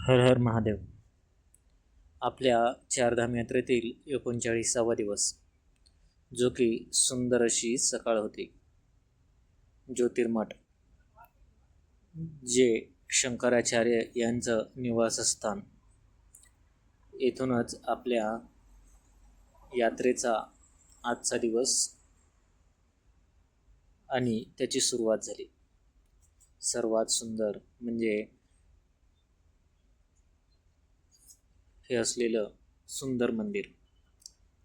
हर हर महादेव. आपल्या चारधाम यात्रेतील 39वा दिवस, जो की सुंदर अशी सकाळ होती. ज्योतिर्मठ, जे शंकराचार्य यांचं निवासस्थान, येथूनच आपल्या यात्रेचा आजचा दिवस आणि त्याची सुरुवात झाली. सर्वात सुंदर म्हणजे हे असलेलं सुंदर मंदिर,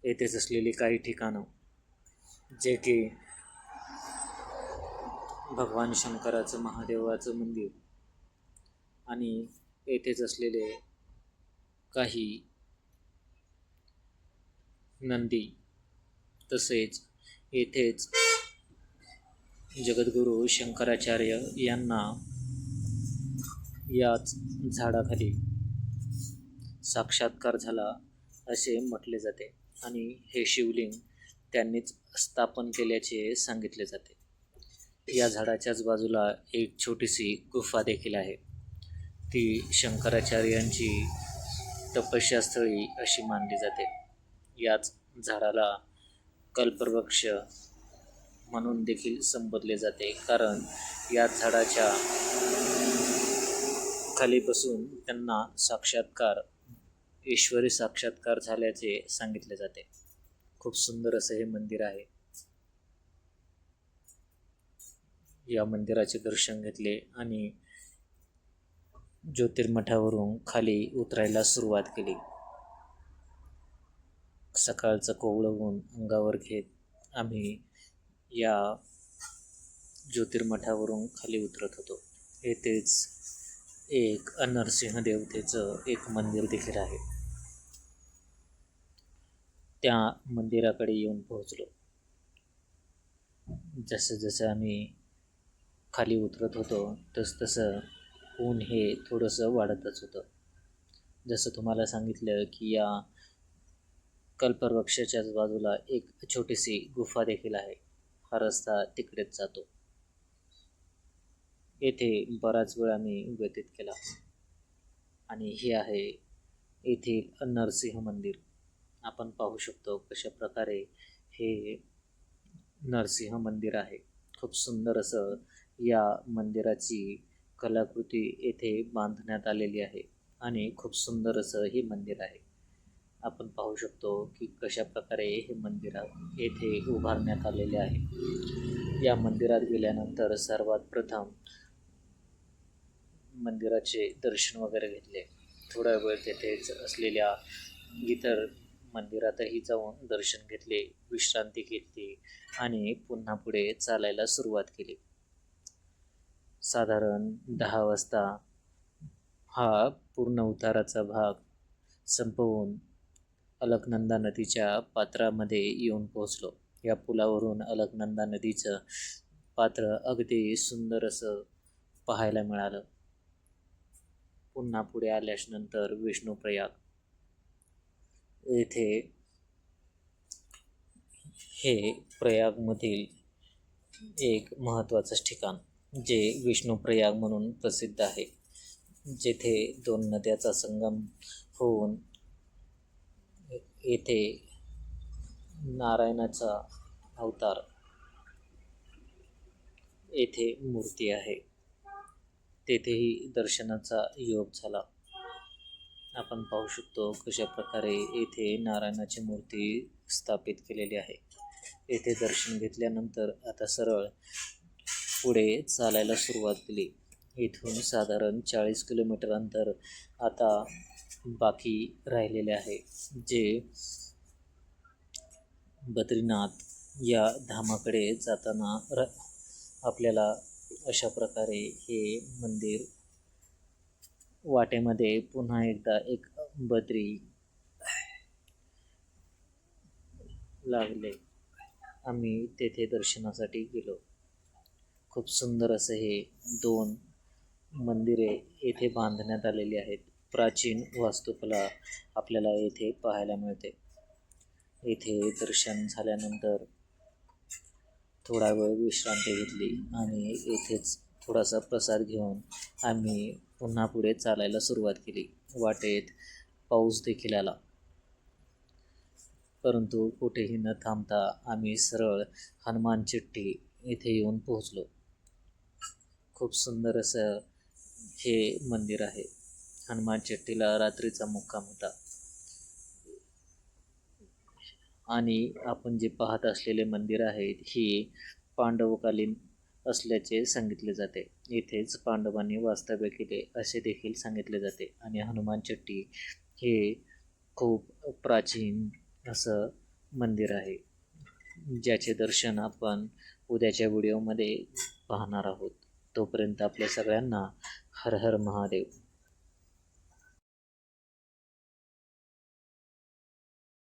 येथेच असलेली काही ठिकाणं जे की भगवान शंकराचं, महादेवाचं मंदिर आणि येथेच असलेले काही नंदी, तसेच येथेच जगद्गुरू शंकराचार्य यांना याच झाडाखाली साक्षात्कार झाला असे म्हटले जाते आणि हे शिवलिंग त्यांनीच स्थापन केल्याचे सांगितले जाते. या झाडाच्याच बाजूला एक छोटीशी गुफा देखील आहे. ती शंकराचार्यांची तपस्यास्थळी अशी मानली जाते. याच झाडाला कल्पवृक्ष म्हणून देखील संबोधले जाते, कारण याच झाडाच्या खाली बसून त्यांना ईश्वरी साक्षात्कार झाल्याचे सांगितले जाते. खूप सुंदर असं हे मंदिर आहे. या मंदिराचे दर्शन घेतले आणि ज्योतिर्मठावरून खाली उतरायला सुरुवात केली. सकाळचं कोवळं ऊन अंगावर घेत आम्ही या ज्योतिर्मठावरून खाली उतरत होतो. येथेच एक नरसिंह देवतेचं एक मंदिर देखील आहे. त्या मंदिराकडे येऊन पोहोचलो. जसं आम्ही खाली उतरत होतो तसं ऊन हे थोडंसं वाढतच होतं. जसं तुम्हाला सांगितलं की या कल्पवृक्षाच्याच बाजूला एक छोटीशी गुफा देखील आहे. हा रस्ता तिकडेच जातो. येथे बराच वेळ आम्ही व्यतीत केला आणि हे आहे येथील नरसिंह मंदिर. आपण पाहू शकतो कशा प्रकारे हे नरसिंह मंदिर आहे. खूप सुंदर असं या मंदिराची कलाकृती येथे बांधण्यात आलेली आहे आणि खूप सुंदर असं हे मंदिर आहे. आपण पाहू शकतो की कशा प्रकारे हे मंदिर येथे उभारण्यात आलेले आहे. या मंदिरात गेल्यानंतर सर्वात प्रथम मंदिराचे दर्शन वगैरे घेतले. थोडा वेळ तेथेच असलेल्या इतर मंदिरातही जाऊन दर्शन घेतले, विश्रांती घेतली आणि पुन्हा पुढे चालायला सुरुवात केली. साधारण 10 वाजता हा पूर्ण उताराचा भाग संपवून अलकनंदा नदीच्या पात्रामध्ये येऊन पोहोचलो. या पुलावरून अलकनंदा नदीचं पात्र अगदी सुंदर असं पाहायला मिळालं. पुन्हा पुढे आल्यानंतर विष्णुप्रयाग, येथे हे प्रयागमधील एक महत्त्वाचं ठिकाण जे विष्णुप्रयाग म्हणून प्रसिद्ध आहे, जेथे 2 नद्याचा संगम होऊन येथे नारायणाचा अवतार येथे मूर्ती आहे. तेथेही दर्शनाचा योग झाला. आपण पाहू शकतो कशा प्रकारे येथे नारायणाची मूर्ती स्थापित केलेली आहे. येथे दर्शन घेतल्यानंतर आता सरळ पुढे चालायला सुरुवात केली. इथून साधारण 40 किलोमीटर अंतर आता बाकी राहिलेले आहे, जे बद्रीनाथ या धामाकडे जाताना आपल्याला अशा प्रकारे हे मंदिर वाटेमध्ये पुन्हा एकदा एक बद्री लागले. आम्ही तेथे दर्शनासाठी गेलो. खूप सुंदर असं हे 2 मंदिरे येथे बांधण्यात आलेली आहेत. प्राचीन वास्तुकला आपल्याला येथे पाहायला मिळते. येथे दर्शन झाल्यानंतर थोडा वेळ विश्रांती घेतली आणि येथेच थोडासा प्रसाद घेऊन आम्ही पुन्हा पुढे चालायला सुरुवात केली. वाटेत पाऊस देखील आला, परंतु कुठेही न थांबता आम्ही सरळ हनुमान चिट्टी येथे येऊन पोहोचलो. खूप सुंदर असं हे मंदिर आहे. हनुमान चिट्टीला रात्रीचा मुक्काम होता. आणि आपण जे पाहत असलेले मंदिर आहे ही पांडवकालीन असल्याचे सांगितले जाते. येथेच पांडवांनी वास्तव्य केले असे देखील सांगितले जाते. आणि हनुमान चिट्टी हे खूप प्राचीन असं मंदिर आहे, ज्याचे दर्शन आपण उद्याच्या व्हिडिओमध्ये पाहणार आहोत. तोपर्यंत आपल्या सगळ्यांना हर हर महादेव.